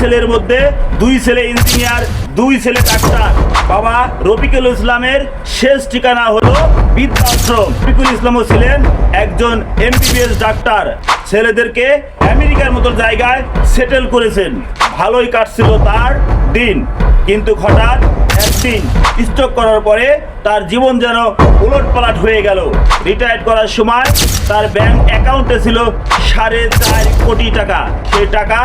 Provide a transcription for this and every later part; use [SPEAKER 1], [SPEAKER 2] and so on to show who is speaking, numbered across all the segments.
[SPEAKER 1] ছেলের মধ্যে 2 ছেলে ইঞ্জিনিয়ার, 2 ছেলে ডাক্তার। বাবা রফিকুল ইসলামের শেষ ঠিকানা হলো বৃদ্ধাশ্রম। রফিকুল ইসলামও ছিলেন একজন এমবিবিএস ডাক্তার। ছেলেদেরকে আমেরিকার মতো জায়গায় সেটেল করেছেন। ভালোই কাটছিল তার দিন, কিন্তু হঠাৎ একদিন স্ট্রোক করার পরে তার জীবন যেন উলটপালট হয়ে গেল। রিটায়ার করার সময় তার ব্যাংক অ্যাকাউন্টে ছিল 4.5 কোটি টাকা। সেই টাকা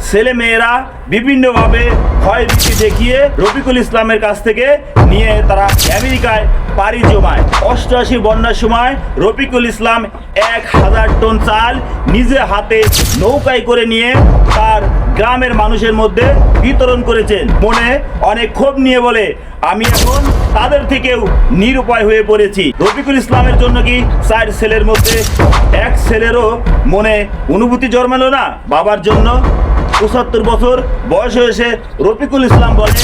[SPEAKER 1] ছেলে মেয়েরা বিভিন্নভাবে ভয়ভীতি দেখিয়ে রফিকুল ইসলামের কাছ থেকে নিয়ে তারা আমেরিকায় পাড়ি জমায়। 88 বন্যার সময় রফিকুল ইসলাম 1000 টন চাল নিজে হাতে নৌকায় করে নিয়ে তার গ্রামের মানুষের মধ্যে বিতরণ করেছেন। মনে অনেক ক্ষোভ নিয়ে বলে, আমি এখন তাদের থেকেও নিরুপায় হয়ে পড়েছি। রফিকুল ইসলামের জন্য কি 4 ছেলের মধ্যে এক ছেলেরও মনে অনুভূতি জন্মালো না বাবার জন্য? 75 বছর বয়স হয়েছে রফিকুল ইসলাম বলেন,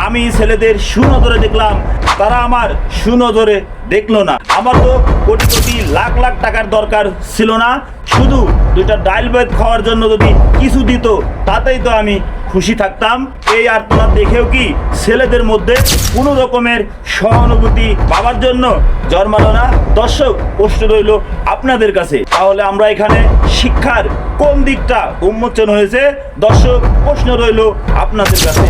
[SPEAKER 1] আমি ছেলেদের সুনজরে দেখলাম, তারা আমার সুনজরে দেখলো না। আমার তো কোটি কোটি লাখ লাখ টাকার দরকার ছিল না, শুধু 2টা ডাল ভাত খাওয়ার জন্য যদি কিছু দিত তাতেই তো আমি খুশি থাকতাম। এই আর্তনাদ দেখেও কি ছেলেদের মধ্যে কোনো রকমের সহানুভূতি বাবার জন্য জন্মালো না? দর্শক, প্রশ্ন রইল আপনাদের কাছে, তাহলে আমরা এখানে শিক্ষার কোন দিকটা উন্মোচন হয়েছে? দর্শক, প্রশ্ন রইল আপনাদের কাছে।